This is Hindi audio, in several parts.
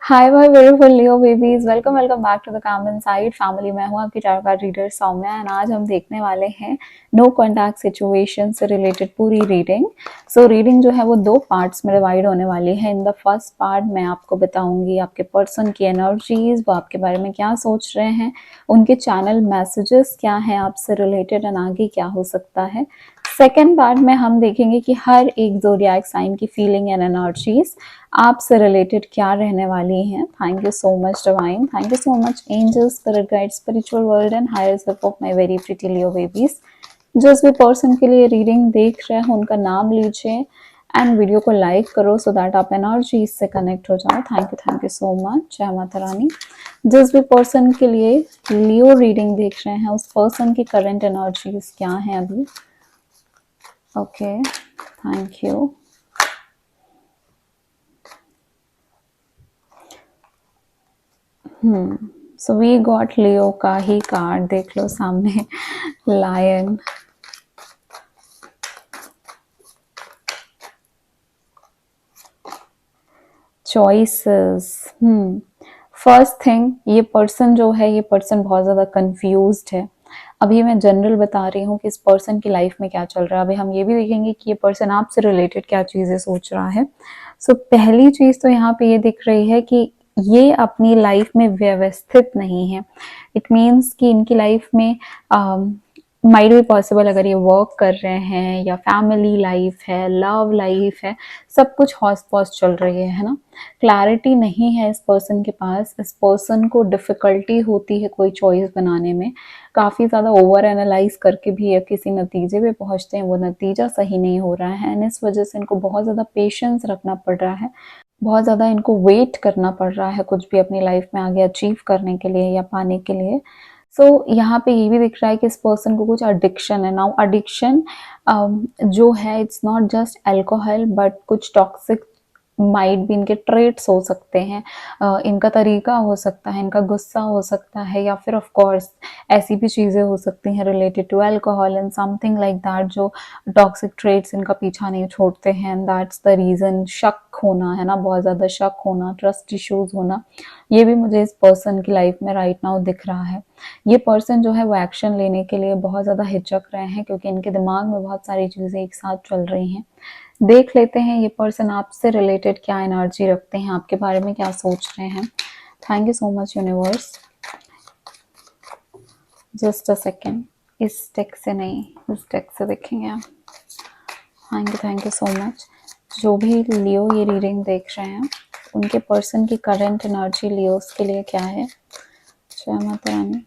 Hi my beautiful Leo babies, welcome welcome back to the Calm Inside family. मैं हूं आपकी चार कार्ड रीडर सौम्या एंड आज हम देखने वाले हैं नो कॉन्टैक्ट सिचुएशन से रिलेटेड पूरी रीडिंग। सो रीडिंग जो है वो दो पार्ट्स में डिवाइड होने वाली है। इन द फर्स्ट पार्ट मैं आपको बताऊंगी आपके पर्सन की एनर्जीज, वो आपके बारे में क्या सोच रहे हैं, उनके चैनल मैसेजेस क्या हैं आपसे रिलेटेड एंड आगे क्या हो सकता है। सेकेंड पार्ट में हम देखेंगे कि हर एक ज़ोडिएक साइन की फीलिंग एंड एनर्जीज आपसे रिलेटेड क्या रहने वाली हैं। Thank you so much divine, thank you so much angels, spirit guide, spiritual world and higher self of my very pretty Leo babies. जिस भी पर्सन के लिए रीडिंग देख रहे हैं उनका नाम लीजिए एंड वीडियो को लाइक करो सो दैट आप एनर्जी से कनेक्ट हो जाओ। Thank you so much. जय माता रानी। जिस भी पर्सन के लिए लियो रीडिंग देख रहे हैं उस पर्सन की करंट एनर्जीज क्या है अभी। Okay, thank you. So we got Leo का ही कार्ड, देख लो सामने लायन, चॉइसेस। फर्स्ट थिंग, ये पर्सन जो है ये पर्सन बहुत ज़्यादा कंफ्यूज्ड है। अभी मैं जनरल बता रही हूँ कि इस पर्सन की लाइफ में क्या चल रहा है। अभी हम ये भी देखेंगे कि ये पर्सन आपसे रिलेटेड क्या चीज़ें सोच रहा है। सो पहली चीज़ तो यहाँ पे ये दिख रही है कि ये अपनी लाइफ में व्यवस्थित नहीं है। इट मीन्स कि इनकी लाइफ में माइट भी पॉसिबल, अगर ये वर्क कर रहे हैं या फैमिली लाइफ है, लव लाइफ है, सब कुछ हौस पौस चल रही है ना। क्लैरिटी नहीं है इस पर्सन के पास। इस पर्सन को डिफ़िकल्टी होती है कोई चॉइस बनाने में। काफ़ी ज़्यादा ओवर एनालाइज करके भी ये किसी नतीजे पे पहुंचते हैं, वो नतीजा सही नहीं हो रहा है एंड इस वजह से इनको बहुत ज़्यादा पेशेंस रखना पड़ रहा है। बहुत ज़्यादा इनको वेट करना पड़ रहा है कुछ भी अपनी लाइफ में आगे अचीव करने के लिए या पाने के लिए। सो यहाँ पे ये भी दिख रहा है कि इस पर्सन को कुछ एडिक्शन है। नाउ एडिक्शन जो है it's not just alcohol but कुछ टॉक्सिक माइट भी इनके ट्रेट्स हो सकते हैं। इनका तरीका हो सकता है, इनका गुस्सा हो सकता है, या फिर ऑफ कोर्स ऐसी भी चीज़ें हो सकती हैं related to alcohol and something like that जो टॉक्सिक ट्रेट्स इनका पीछा नहीं छोड़ते हैं। That's the reason. शक होना है ना, बहुत ज़्यादा शक होना, ट्रस्ट इश्यूज होना, ये भी मुझे इस पर्सन की लाइफ में राइट नाउ दिख रहा है। ये पर्सन जो है वो एक्शन लेने के लिए बहुत ज़्यादा हिचक रहे हैं क्योंकि इनके दिमाग में बहुत सारी चीज़ें एक साथ चल रही हैं। देख लेते हैं ये पर्सन आपसे रिलेटेड क्या एनर्जी रखते हैं, आपके बारे में क्या सोच रहे हैं। Thank you so much universe. Just a second, इस टेक से नहीं, इस टेक से देखेंगे आप। Thank you so much. जो भी लियो ये रीडिंग देख रहे हैं उनके पर्सन की करंट एनर्जी लियोस के लिए क्या है। जय Mata Rani.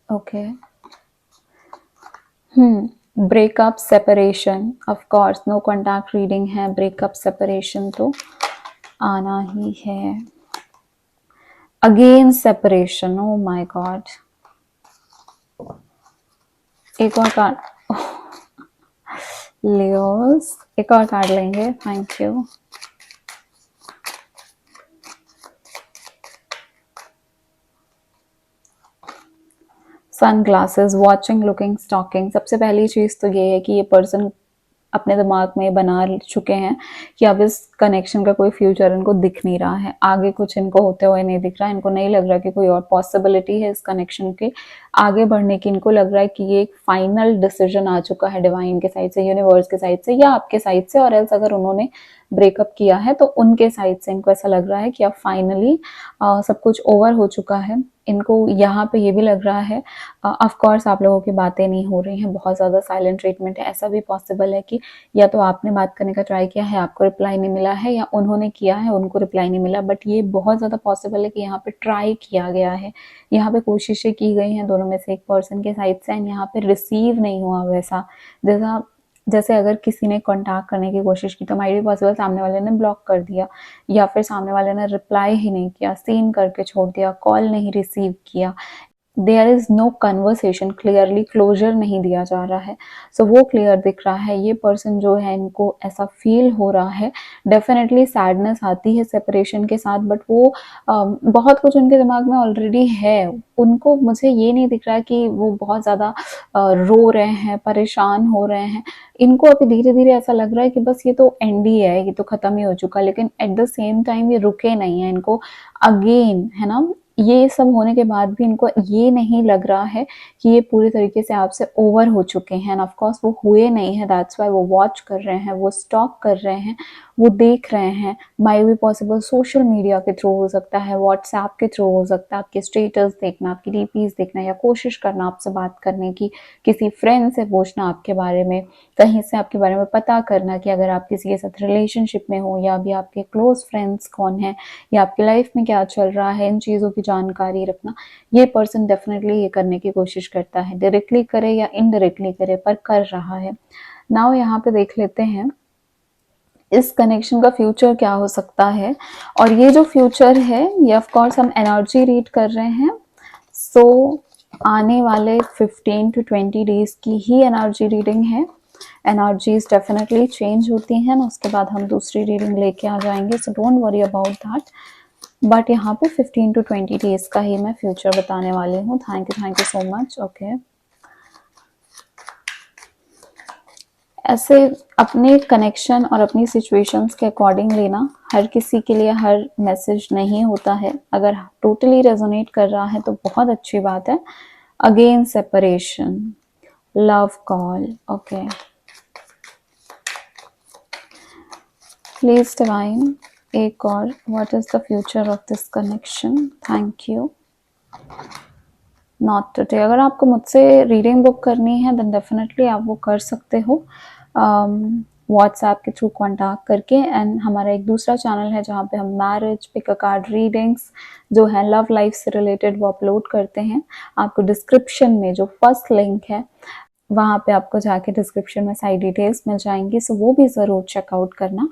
Okay, breakup separation, of course no contact reading है, ब्रेकअप सेपरेशन तो आना ही है। Again separation, oh my God. एक और कार्ड लियोस, एक और कार्ड लेंगे। Thank you. Sunglasses, watching, looking, stalking. सबसे पहली चीज़ तो ये है कि ये पर्सन अपने दिमाग में बना चुके हैं कि अब इस कनेक्शन का कोई फ्यूचर इनको दिख नहीं रहा है, आगे कुछ इनको होते हुए नहीं दिख रहा है। इनको नहीं लग रहा कि कोई और पॉसिबिलिटी है इस कनेक्शन के आगे बढ़ने की। इनको लग रहा है कि ये एक फाइनल डिसीजन आ चुका है डिवाइन के साइड से, यूनिवर्स के साइड से या आपके साइड से, और एल्स अगर उन्होंने ब्रेकअप किया है तो उनके साइड से इनको ऐसा लग रहा है कि अब फाइनली सब कुछ ओवर हो चुका है। इनको यहाँ पे ये भी लग रहा है, ऑफ कोर्स आप लोगों की बातें नहीं हो रही हैं, बहुत ज़्यादा साइलेंट ट्रीटमेंट है। ऐसा भी पॉसिबल है कि या तो आपने बात करने का ट्राई किया है, आपको रिप्लाई नहीं मिला है, या उन्होंने किया है, उनको रिप्लाई नहीं मिला। बट ये बहुत ज़्यादा पॉसिबल है कि यहाँ पे ट्राई किया गया है, यहाँ पे कोशिशें की गई हैं दोनों में से एक पर्सन के साइड से एंड यहाँ पे रिसीव नहीं हुआ वैसा जैसा। जैसे अगर किसी ने कॉन्टैक्ट करने की कोशिश की तो माइट भी पॉसिबल सामने वाले ने ब्लॉक कर दिया, या फिर सामने वाले ने रिप्लाई ही नहीं किया, सीन करके छोड़ दिया, कॉल नहीं रिसीव किया। There is no conversation, clearly closure नहीं दिया जा रहा है। सो वो क्लियर दिख रहा है। ये पर्सन जो है, इनको ऐसा फील हो रहा है, डेफिनेटली सैडनेस आती है सेपरेशन के साथ, बट वो बहुत कुछ उनके दिमाग में ऑलरेडी है। उनको, मुझे ये नहीं दिख रहा है कि वो बहुत ज़्यादा रो रहे हैं, परेशान हो रहे हैं। इनको अभी धीरे धीरे ऐसा लग रहा है कि बस ये तो एंड ही है, ये तो खत्म ही हो चुका, लेकिन एट द सेम टाइम ये रुके नहीं है। इनको अगेन, है ना, ये सब होने के बाद भी इनको ये नहीं लग रहा है कि ये पूरी तरीके से आपसे ओवर हो चुके हैं। एंड ऑफ कोर्स वो हुए नहीं है, दैट्स व्हाई वो वॉच कर रहे हैं, वो स्टॉक कर रहे हैं, वो देख रहे हैं। माई बी पॉसिबल सोशल मीडिया के थ्रू हो सकता है, व्हाट्सएप के थ्रू हो सकता है, आपके स्टेटस देखना, आपकी डीपीज देखना, या कोशिश करना आपसे बात करने की, किसी फ्रेंड से पूछना आपके बारे में, कहीं से आपके बारे में पता करना कि अगर आप किसी के साथ रिलेशनशिप में हो, या अभी आपके क्लोज फ्रेंड्स कौन है, या आपकी लाइफ में क्या चल रहा है, इन चीज़ों की जानकारी रखना। ये पर्सन डेफिनेटली ये करने की कोशिश करता है, डायरेक्टली करे या इनडायरेक्टली करे, पर कर रहा है। नाउ यहाँ पे देख लेते हैं इस कनेक्शन का फ्यूचर क्या हो सकता है। और ये जो फ्यूचर है, ये ऑफ कोर्स हम एनर्जी रीड कर रहे हैं। सो आने वाले 15 to 20 डेज की ही एनर्जी रीडिंग है। एनर्जीज डेफिनेटली चेंज होती हैं ना, उसके बाद हम दूसरी रीडिंग लेके आ जाएंगे, so don't worry about that. But यहाँ पे 15 to 20 डेज का ही मैं फ्यूचर बताने वाली हूँ। Thank you so much. Okay, ऐसे अपने कनेक्शन और अपनी सिचुएशंस के अकॉर्डिंग लेना। हर किसी के लिए हर मैसेज नहीं होता है। अगर टोटली रेजोनेट कर रहा है तो बहुत अच्छी बात है। Again separation, love call. Okay, please divine एक और, what is the future of this connection. Thank you. Not today. अगर आपको मुझसे रीडिंग बुक करनी है देन डेफिनेटली आप वो कर सकते हो व्हाट्सएप के थ्रू कॉन्टैक्ट करके। एंड हमारा एक दूसरा चैनल है जहाँ पे हम marriage, pick a card readings जो है लव लाइफ से रिलेटेड वो अपलोड करते हैं। आपको डिस्क्रिप्शन में जो फर्स्ट लिंक है वहाँ पे आपको जाके डिस्क्रिप्शन में सारी डिटेल्स मिल जाएंगी, सो वो भी ज़रूर चेकआउट करना।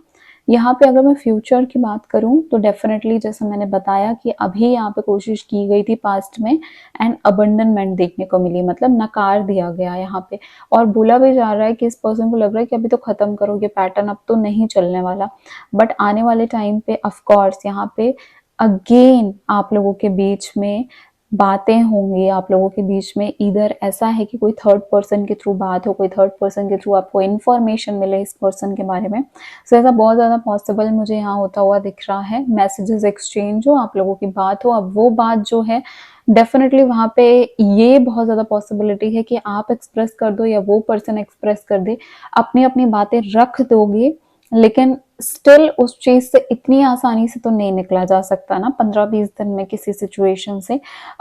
यहाँ पे अगर मैं फ्यूचर की बात करूँ तो डेफिनेटली जैसे मैंने बताया कि अभी यहाँ पे कोशिश की गई थी पास्ट में एंड अबंडनमेंट देखने को मिली, मतलब नकार दिया गया यहाँ पे। और बोला भी जा रहा है कि इस पर्सन को लग रहा है कि अभी तो खत्म करो ये पैटर्न, अब तो नहीं चलने वाला। बट आने वाले टाइम पे ऑफकोर्स यहाँ पे अगेन आप लोगों के बीच में बातें होंगी। आप लोगों के बीच में इधर ऐसा है कि कोई थर्ड पर्सन के थ्रू बात हो, कोई थर्ड पर्सन के थ्रू आपको इन्फॉर्मेशन मिले इस पर्सन के बारे में। सो ऐसा बहुत ज़्यादा पॉसिबल मुझे यहाँ होता हुआ दिख रहा है। मैसेजेस एक्सचेंज हो, आप लोगों की बात हो। अब वो बात जो है डेफिनेटली वहाँ पे ये बहुत ज़्यादा पॉसिबिलिटी है कि आप एक्सप्रेस कर दो या वो पर्सन एक्सप्रेस कर दे, अपनी अपनी बातें रख दोगे, लेकिन स्टिल उस चीज से इतनी आसानी से तो नहीं निकला जा सकता ना 15-20 दिन में किसी सिचुएशन से।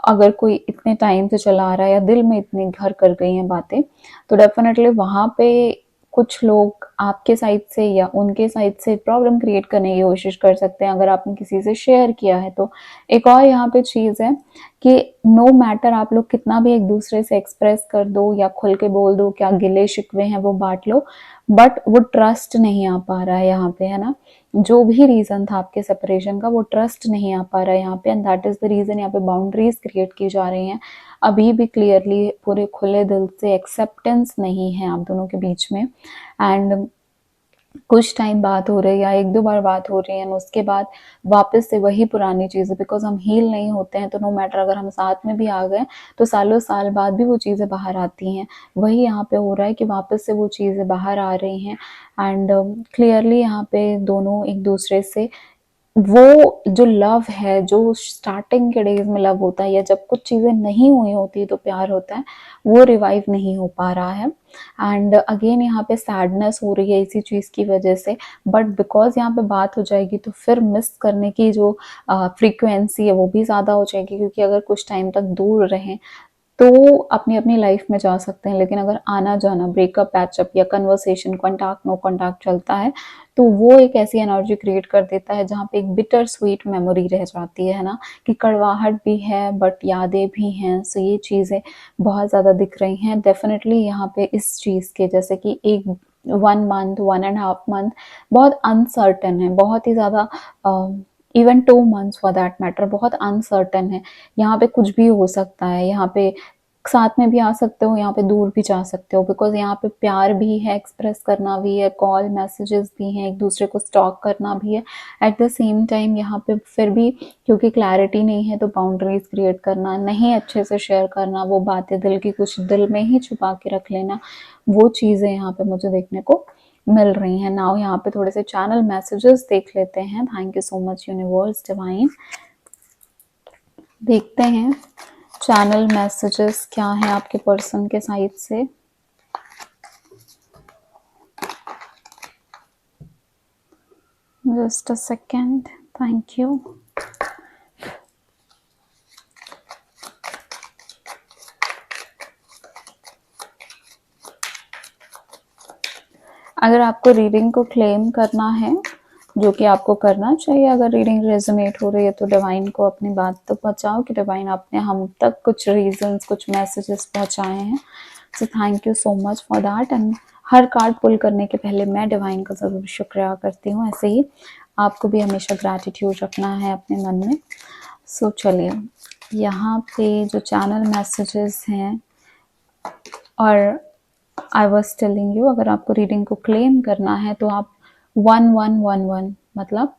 अगर कोई इतने टाइम से चला आ रहा है या दिल में इतनी घर कर गई हैं बातें, तो डेफिनेटली वहां पे कुछ लोग आपके साइड से या उनके साइड से प्रॉब्लम क्रिएट करने की कोशिश कर सकते हैं अगर आपने किसी से शेयर किया है तो। एक और यहाँ पे चीज है कि नो मैटर आप लोग कितना भी एक दूसरे से एक्सप्रेस कर दो या खुल के बोल दो, क्या गिले शिकवे हैं वो बांट लो, बट वो ट्रस्ट नहीं आ पा रहा है यहाँ पे, है ना। जो भी रीजन था आपके सेपरेशन का वो ट्रस्ट नहीं आ पा रहा है यहाँ पे, and that is the reason यहाँ पे बाउंड्रीज क्रिएट की जा रही हैं। अभी भी क्लियरली पूरे खुले दिल से एक्सेप्टेंस नहीं है आप दोनों के बीच में। एंड कुछ टाइम बात हो रही है या एक दो बार बात हो रही है, उसके बाद वापस से वही पुरानी चीज़ें, बिकॉज हम हील नहीं होते हैं तो नो मैटर अगर हम साथ में भी आ गए तो सालों साल बाद भी वो चीज़ें बाहर आती हैं। वही यहाँ पे हो रहा है कि वापस से वो चीज़ें बाहर आ रही हैं। एंड क्लियरली यहाँ पे दोनों एक दूसरे से वो जो लव है, जो स्टार्टिंग के डेज में लव होता है या जब कुछ चीज़ें नहीं हुई होती तो प्यार होता है, वो रिवाइव नहीं हो पा रहा है। एंड अगेन यहाँ पे सैडनेस हो रही है इसी चीज़ की वजह से, बट बिकॉज यहाँ पे बात हो जाएगी तो फिर मिस करने की जो फ्रीक्वेंसी है वो भी ज़्यादा हो जाएगी, क्योंकि अगर कुछ टाइम तक दूर रहें तो अपनी अपनी लाइफ में जा सकते हैं, लेकिन अगर आना जाना, ब्रेकअप, पैचअप या कन्वर्सेशन, कॉन्टैक्ट, नो कॉन्टैक्ट चलता है तो वो एक ऐसी एनर्जी क्रिएट कर देता है जहाँ पे एक बिटर स्वीट मेमोरी रह जाती है ना, कि कड़वाहट भी है बट यादें भी हैं। सो ये चीज़ें बहुत ज़्यादा दिख रही हैं डेफिनेटली यहाँ पे इस चीज़ के, जैसे कि एक 1 मंथ, 1.5 मंथ बहुत अनसर्टन है, बहुत ही ज़्यादा even 2 months for that matter, बहुत अनसर्टन है। यहाँ पे कुछ भी हो सकता है, यहाँ पे साथ में भी आ सकते हो, यहाँ पे दूर भी जा सकते हो, बिकॉज यहाँ पे प्यार भी है, एक्सप्रेस करना भी है, कॉल मैसेजेस भी हैं, एक दूसरे को स्टॉक करना भी है। एट द सेम टाइम यहाँ पे फिर भी क्योंकि क्लैरिटी नहीं है तो बाउंड्रीज क्रिएट करना, नहीं अच्छे से शेयर करना, वो बातें दिल की कुछ दिल में ही छुपा के रख लेना, वो चीज़ें यहाँ पे मुझे देखने को मिल रही हैं। नाउ यहाँ पे थोड़े से चैनल मैसेजेस देख लेते हैं। Thank you so much universe divine. देखते हैं चैनल मैसेजेस क्या है आपके पर्सन के साइड से। Just a second, thank you. अगर आपको रीडिंग को क्लेम करना है, जो कि आपको करना चाहिए, अगर रीडिंग रेजोनेट हो रही है तो डिवाइन को अपनी बात तो पहुंचाओ कि डिवाइन आपने हम तक कुछ रीजंस, कुछ मैसेजेस पहुंचाए हैं। So thank you so much for that. And हर कार्ड पुल करने के पहले मैं डिवाइन का ज़रूर शुक्रिया करती हूँ, ऐसे ही आपको भी हमेशा ग्रैटिट्यूड रखना है अपने मन में। सो चलिए, यहाँ पे जो चैनल मैसेजेस हैं, और आई वॉज टेलिंग यू, अगर आपको रीडिंग को क्लेम करना है तो आप 1111 मतलब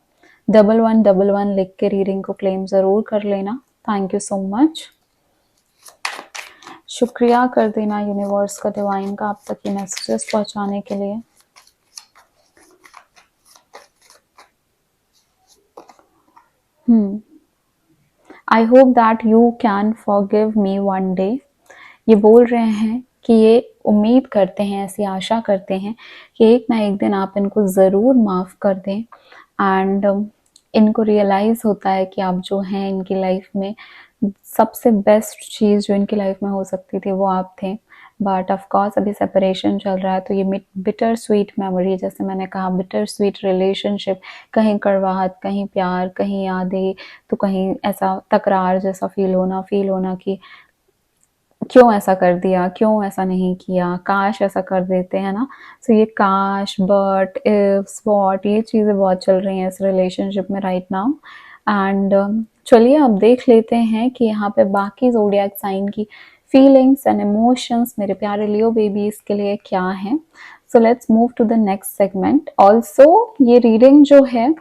1111 लिख के रीडिंग को क्लेम ज़रूर कर लेना। Thank you so much. शुक्रिया कर देना यूनिवर्स का, डिवाइन का, आप तक ये मैसेजेस पहुंचाने के लिए। I hope that you can forgive me one day. ये बोल रहे हैं कि ये उम्मीद करते हैं, ऐसी आशा करते हैं कि एक ना एक दिन आप इनको ज़रूर माफ़ कर दें। एंड इनको रियलाइज़ होता है कि आप जो हैं इनकी लाइफ में सबसे बेस्ट चीज़ जो इनकी लाइफ में हो सकती थी वो आप थे। बट ऑफ कोर्स अभी सेपरेशन चल रहा है, तो ये बिटर स्वीट मेमोरी, जैसे मैंने कहा बिटर स्वीट रिलेशनशिप, कहीं कड़वाहट, कहीं प्यार, कहीं यादें, तो कहीं ऐसा तकरार जैसा फील होना कि क्यों ऐसा कर दिया, क्यों ऐसा नहीं किया, काश ऐसा कर देते, है ना। सो ये काश, बट, इफ्स, व्हाट, ये चीज़ें बहुत चल रही हैं इस रिलेशनशिप में राइट नाउ। एंड चलिए अब देख लेते हैं कि यहाँ पे बाकी ज़ोडिएक साइन की फीलिंग्स एंड इमोशंस मेरे प्यारे लियो बेबीज के लिए क्या है। So let's move to the next segment. Also ये रीडिंग जो है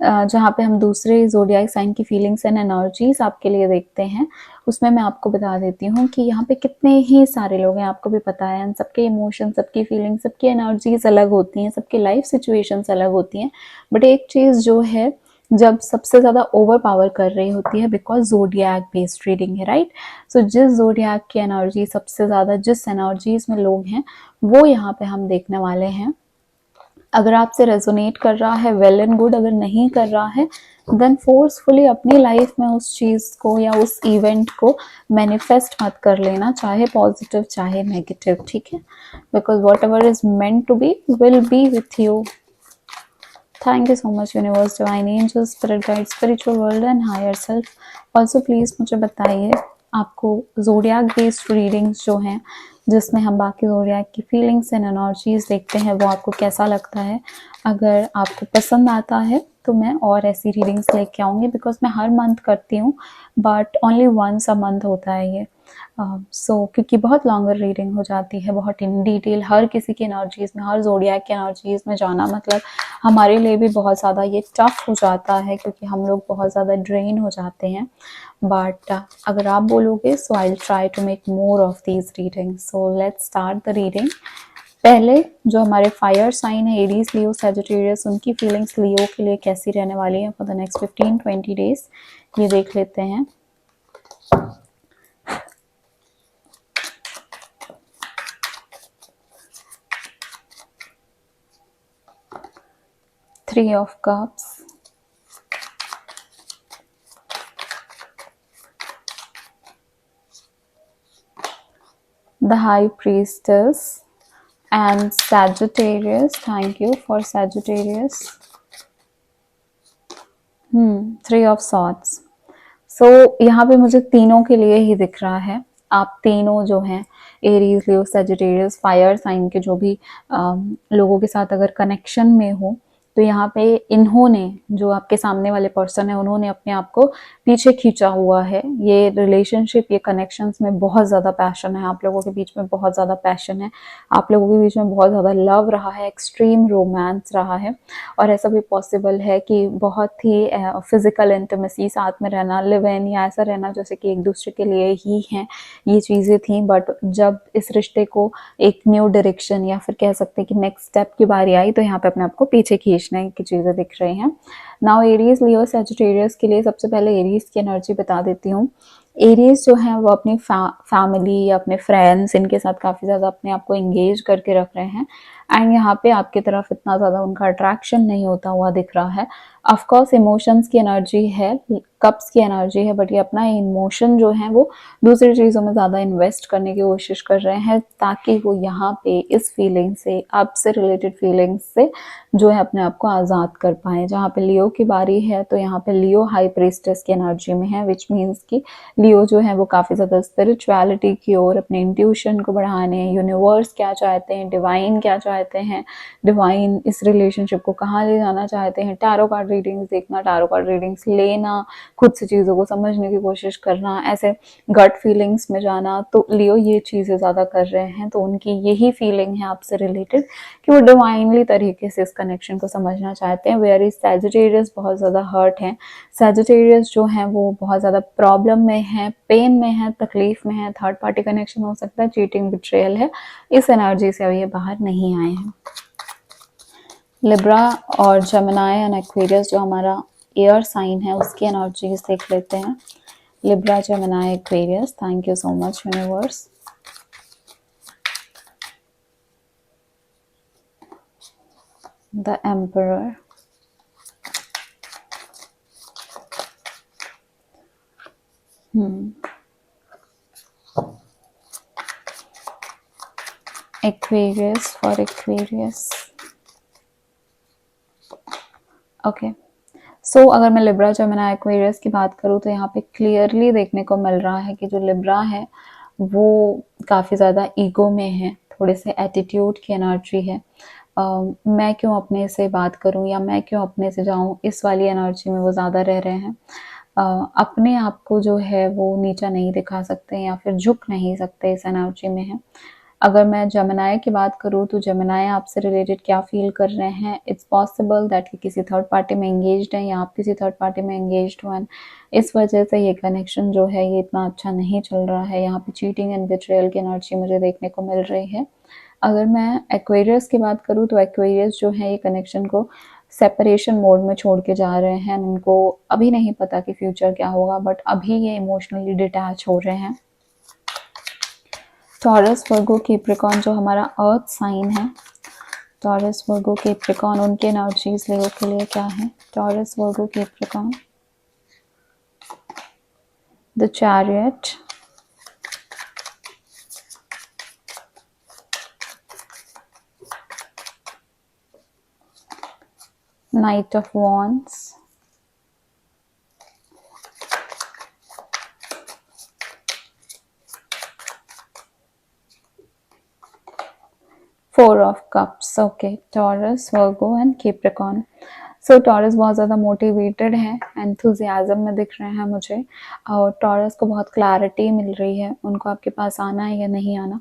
जहाँ पे हम दूसरे ज़ोडिएक साइन की फीलिंग्स एंड एनर्जीज आपके लिए देखते हैं, उसमें मैं आपको बता देती हूँ कि यहाँ पे कितने ही सारे लोग हैं, आपको भी पता है, सबके इमोशन, सबकी फीलिंग्स, सबकी एनर्जीज अलग होती हैं, सबकी लाइफ सिचुएशंस अलग होती हैं। बट एक चीज़ जो है, जब सबसे ज़्यादा ओवर पावर कर रही होती है, बिकॉज ज़ोडिएक बेस्ड रीडिंग है, राइट। सो जिस ज़ोडिएक की एनर्जी सबसे ज़्यादा, जिस एनर्जीज में लोग हैं, वो यहाँ पे हम देखने वाले हैं। अगर आपसे रेजोनेट कर रहा है वेल एंड गुड, अगर नहीं कर रहा है देन फोर्सफुली अपनी लाइफ में उस चीज़ को या उस इवेंट को मैनिफेस्ट मत कर लेना, चाहे पॉजिटिव चाहे नेगेटिव, ठीक है। Because whatever is meant to be will be with you. Thank you so much universe, divine angels, spirit guide, spiritual world and higher self. Also please मुझे बताइए आपको ज़ोडिएक बेस्ड रीडिंग्स जो हैं, जिसमें हम बाकी ज़ोडिएक की फीलिंग्स एंड एनर्जीज देखते हैं, वो आपको कैसा लगता है। अगर आपको पसंद आता है तो मैं और ऐसी रीडिंग्स लेके आऊँगी, बिकॉज मैं हर मंथ करती हूँ, but only once a month होता है ये। क्योंकि बहुत लॉन्गर रीडिंग हो जाती है, बहुत इन डिटेल हर किसी की एनर्जीज में, हर ज़ोडिएक की एनर्जीज में जाना, मतलब हमारे लिए भी बहुत ज़्यादा ये टफ हो जाता है, क्योंकि हम लोग बहुत ज़्यादा ड्रेन हो जाते हैं। बट अगर आप बोलोगे so I will try to make more of these reading. So let's start the reading. पहले जो हमारे फायर साइन है, एरीज, लियो, सैजिटेरियस, उनकी फीलिंग्स लियो के लिए कैसी रहने वाली है फॉर द नेक्स्ट 15-20 डेज, ये देख लेते हैं। Three of Cups, the High Priestess, and Sagittarius. Thank you for Sagittarius. Three of Swords. So यहाँ पे मुझे तीनों के लिए ही दिख रहा है। आप तीनों जो हैं, Aries, Leo, Sagittarius, fire sign के जो भी लोगों के साथ अगर कनेक्शन में हो, तो यहाँ पे इन्होंने, जो आपके सामने वाले पर्सन है, उन्होंने अपने आप को पीछे खींचा हुआ है। ये रिलेशनशिप, ये कनेक्शंस में बहुत ज़्यादा पैशन है, आप लोगों के बीच में बहुत ज़्यादा पैशन है, आप लोगों के बीच में बहुत ज़्यादा लव रहा है, एक्सट्रीम रोमांस रहा है। और ऐसा भी पॉसिबल है कि बहुत ही फिजिकल इंटीमेसी, साथ में रहना, लिव इन, या ऐसा रहना जैसे कि एक दूसरे के लिए ही हैं, ये चीज़ें थी। बट जब इस रिश्ते को एक न्यू डायरेक्शन या फिर कह सकते हैं कि नेक्स्ट स्टेप की बारी आई, तो यहाँ पे अपने आप को पीछे खींचने की चीज़ें दिख रही हैं। नाउ एरीज, लियो, सजिटेरियस के लिए सबसे पहले एरीज की एनर्जी बता देती हूँ। एरीज जो है वो अपनी फैमिली या अपने फ्रेंड्स, इनके साथ काफ़ी ज़्यादा अपने आप को एंगेज करके रख रहे हैं। एंड यहाँ पे आपकी तरफ इतना ज़्यादा उनका अट्रैक्शन नहीं होता हुआ दिख रहा है। ऑफकोर्स इमोशंस की एनर्जी है, कप्स की एनर्जी है, बट ये अपना इमोशन जो है वो दूसरी चीज़ों में ज़्यादा इन्वेस्ट करने की कोशिश कर रहे हैं, ताकि वो यहाँ पे इस फीलिंग से, आपसे रिलेटेड फीलिंग्स से जो है अपने आप को आज़ाद कर पाए। जहाँ पे लियो की बारी है, तो यहाँ पे लियो हाई प्रीस्टेस की एनर्जी में है, विच मीन्स कि लियो जो है वो काफ़ी ज़्यादा स्पिरिचुअलिटी की ओर, अपने इंट्यूशन को बढ़ाने, यूनिवर्स क्या चाहते हैं, डिवाइन क्या चाहते हैं, डिवाइन इस रिलेशनशिप को कहाँ ले जाना चाहते हैं, टैरो कार्ड रीडिंग्स देखना, टैरो कार्ड रीडिंग्स लेना, खुद से चीज़ों को समझने की कोशिश करना, ऐसे गट फीलिंग्स में जाना। तो लियो ये चीज़ें ज़्यादा कर रहे हैं, तो उनकी यही फीलिंग है आपसे रिलेटेड कि वो डिवाइनली तरीके से इस कनेक्शन को समझना चाहते हैं। वेयर इज सैजिटेरियस बहुत ज़्यादा हर्ट है, सैजिटेरियस जो है वो बहुत ज़्यादा प्रॉब्लम में है, पेन में है, तकलीफ में है, थर्ड पार्टी कनेक्शन हो सकता है, चीटिंग, बिट्रेयल है, इस एनर्जी से अभी ये बाहर नहीं आए हैं। लिब्रा और जेमिनी एंड एक्वेरियस जो हमारा एयर साइन है, उसकी एनर्जीज देख लेते हैं। Libra, Gemini, Aquarius, thank you so much universe. The emperor, Aquarius for Aquarius. Okay, so अगर मैं लिब्रा, जेमिनी, एक्वेरियस की बात करूँ तो यहाँ पे क्लियरली देखने को मिल रहा है कि जो लिब्रा है वो काफ़ी ज़्यादा ईगो में है, थोड़े से एटीट्यूड की एनर्जी है। मैं क्यों अपने से बात करूँ या मैं क्यों अपने से जाऊँ, इस वाली एनर्जी में वो ज़्यादा रह रहे हैं। अपने आप को जो है वो नीचा नहीं दिखा सकते या फिर झुक नहीं सकते, इस एनर्जी में है। अगर मैं जेमिनी की बात करूँ तो जेमिनी आपसे रिलेटेड क्या फील कर रहे हैं, इट्स पॉसिबल दैट कि किसी थर्ड पार्टी में एंगेज्ड हैं या आप किसी थर्ड पार्टी में एंगेज्ड हो, इस वजह से ये कनेक्शन जो है ये इतना अच्छा नहीं चल रहा है। यहाँ पे चीटिंग एंड बिट्रेयल की एनर्जी मुझे देखने को मिल रही है। अगर मैं एक्वेरियस की बात करूँ तो एक्वेरियस जो है ये कनेक्शन को सेपरेशन मोड में छोड़ के जा रहे हैं, उनको अभी नहीं पता कि फ्यूचर क्या होगा, बट अभी ये इमोशनली डिटैच हो रहे हैं। टॉरस, वर्गो, कैप्रिकॉर्न जो हमारा अर्थ साइन है, टॉरस, वर्गो, कैप्रिकॉर्न, उनके एनर्जीज लियो के लिए क्या है? Taurus, Virgo, Capricorn, the chariot, night of wands, four of cups. Okay, taurus, Virgo and Capricorn. So taurus बहुत ज़्यादा मोटिवेटेड है, एंथुजियाज्म में दिख रहे हैं मुझे, और टॉरस को बहुत क्लैरिटी मिल रही है, उनको आपके पास आना है या नहीं आना।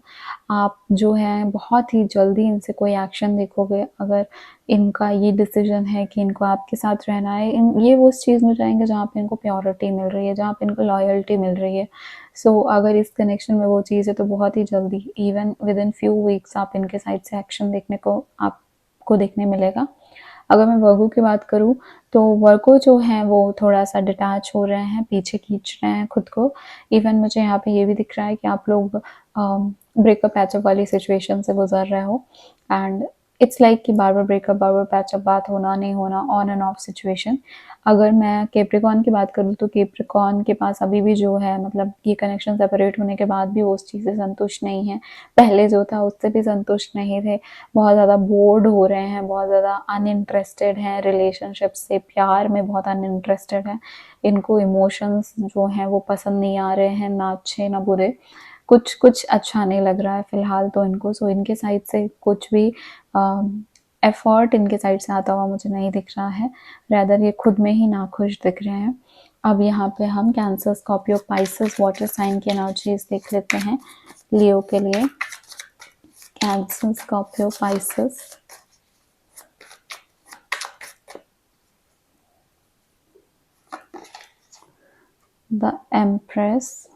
आप जो है बहुत ही जल्दी इनसे कोई एक्शन देखोगे, अगर इनका ये डिसीजन है कि इनको आपके साथ रहना है, ये वो उस चीज़ में जाएंगे जहाँ पे इनको प्योरिटी मिल रही है, जहाँ पे इनको लॉयल्टी मिल रही है। सो अगर इस कनेक्शन में वो चीज़ है तो बहुत ही जल्दी, even with in few weeks, आप इनके साइड से एक्शन देखने को आपको देखने मिलेगा। अगर मैं वर्गो की बात करूँ तो वर्गो जो हैं वो थोड़ा सा डिटैच हो रहे हैं, पीछे खींच रहे हैं खुद को। इवन मुझे यहाँ पे ये भी दिख रहा है कि आप लोग ब्रेकअप पैचअप वाली सिचुएशन से गुजर रहे हो, एंड इट्स लाइक कि बार बार ब्रेकअप, बार बार पैचअप, बात होना नहीं होना, ऑन एंड ऑफ सिचुएशन। अगर मैं कैप्रिकॉर्न की बात करूँ तो कैप्रिकॉर्न के पास अभी भी जो है, मतलब ये कनेक्शन सेपरेट होने के बाद भी वो उस चीज़ से संतुष्ट नहीं है, पहले जो था उससे भी संतुष्ट नहीं थे, बहुत ज़्यादा बोर्ड हो रहे हैं, बहुत ज़्यादा अनइंटरेस्टेड हैं रिलेशनशिप से, प्यार में बहुत अनइंटरेस्टेड हैं। इनको इमोशंस जो हैं वो पसंद नहीं आ रहे हैं, ना अच्छे ना बुरे, कुछ कुछ अच्छा नहीं लग रहा है फिलहाल तो इनको। सो इनके साइड से कुछ भी एफर्ट इनके साइड से आता हुआ मुझे नहीं दिख रहा है, रैदर ये खुद में ही नाखुश दिख रहे हैं। अब यहाँ पे हम Cancer, Scorpio, Pisces water sign की एनर्जीज देख लेते हैं लियो के लिए। Cancer, Scorpio, Pisces, the Empress,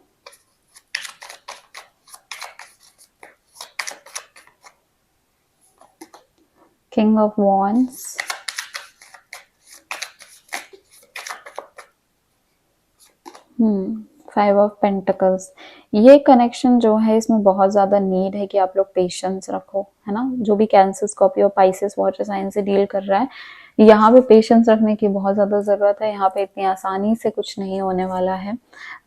King of Wands, Five of Pentacles. ये कनेक्शन जो है इसमें बहुत ज़्यादा नीड है कि आप लोग पेशेंस रखो, है ना। जो भी Cancer, Scorpio, Pisces water sign से डील कर रहा है, यहाँ पे पेशेंस रखने की बहुत ज़्यादा ज़रूरत है। यहाँ पे इतनी आसानी से कुछ नहीं होने वाला है।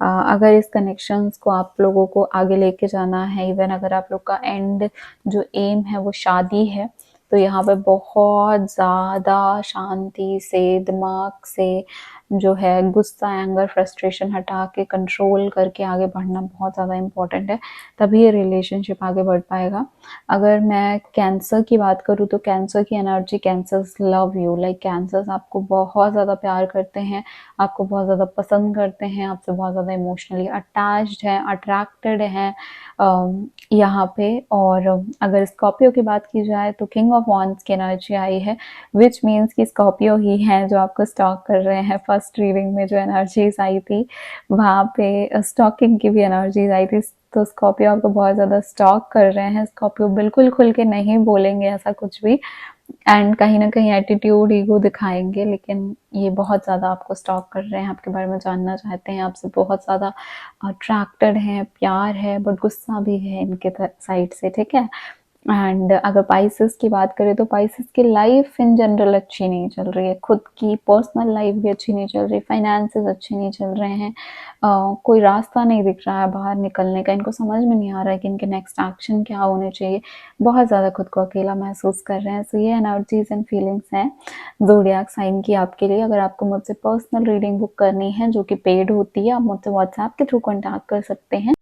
अगर इस कनेक्शंस को आप लोगों को आगे लेके जाना है, इवन अगर आप लोग का एंड जो एम है वो शादी है, तो यहाँ पे बहुत ज़्यादा शांति से, दिमाग से जो है गुस्सा, एंगर, फ्रस्ट्रेशन हटा के कंट्रोल करके आगे बढ़ना बहुत ज़्यादा इम्पोर्टेंट है, तभी ये रिलेशनशिप आगे बढ़ पाएगा। अगर मैं कैंसर की बात करूँ तो कैंसर की energy, cancers love you, like cancers आपको बहुत ज़्यादा प्यार करते हैं, आपको बहुत ज़्यादा पसंद करते हैं, आपसे बहुत ज़्यादा इमोशनली अटैच्ड हैं, अट्रैक्टेड हैं यहाँ पे। और अगर स्कॉर्पियो की बात की जाए तो किंग ऑफ वॉन्ड्स की एनर्जी आई है, विच मीन्स कि स्कॉर्पियो ही हैं जो आपको स्टॉक कर रहे हैं। फर्स्ट रीडिंग में जो एनर्जीज आई थी वहाँ पे स्टॉकिंग की भी एनर्जीज आई थी, तो स्कॉर्पियो आपको बहुत ज़्यादा स्टॉक कर रहे हैं। स्कॉर्पियो बिल्कुल खुल के नहीं बोलेंगे ऐसा कुछ भी, एंड कहीं ना कहीं एटीट्यूड, ईगो दिखाएंगे, लेकिन ये बहुत ज़्यादा आपको स्टॉक कर रहे हैं, आपके बारे में जानना चाहते हैं, आपसे बहुत ज़्यादा अट्रैक्टेड हैं, प्यार है, बट गुस्सा भी है इनके साइड से, ठीक है। एंड अगर पाइसेस की बात करें तो पाइसेस की लाइफ इन जनरल अच्छी नहीं चल रही है, खुद की पर्सनल लाइफ भी अच्छी नहीं चल रही, फाइनेंसेस अच्छे नहीं चल रहे हैं, कोई रास्ता नहीं दिख रहा है बाहर निकलने का, इनको समझ में नहीं आ रहा है कि इनके नेक्स्ट एक्शन क्या होने चाहिए, बहुत ज़्यादा खुद को अकेला महसूस कर रहे हैं। सो ये एनर्जीज एंड फीलिंग्स हैं ज़ोडिएक साइन की आपके लिए। अगर आपको मुझसे पर्सनल रीडिंग बुक करनी है जो कि पेड होती है, आप मुझसे व्हाट्सएप के थ्रू कॉन्टैक्ट कर सकते हैं।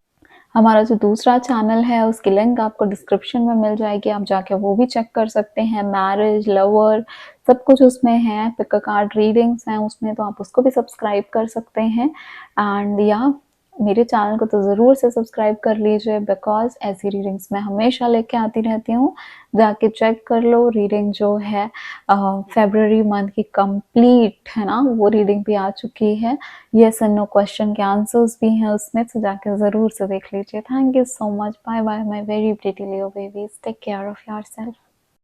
हमारा जो दूसरा चैनल है उसकी लिंक आपको डिस्क्रिप्शन में मिल जाएगी, आप जाके वो भी चेक कर सकते हैं। मैरिज, लवर, सब कुछ उसमें है, पिक अ कार्ड रीडिंग्स हैं उसमें, तो आप उसको भी सब्सक्राइब कर सकते हैं। एंड या मेरे चैनल को तो ज़रूर से सब्सक्राइब कर लीजिए, बिकॉज ऐसी रीडिंग्स मैं हमेशा लेके आती रहती हूँ। जाके चेक कर लो, रीडिंग जो है फरवरी मंथ की कंप्लीट है ना, वो रीडिंग भी आ चुकी है, येस एंड नो क्वेश्चन के आंसर्स भी हैं उसमें, तो जाके ज़रूर से देख लीजिए। Thank you so much, bye bye my very pretty Leo babies, take care of yourself.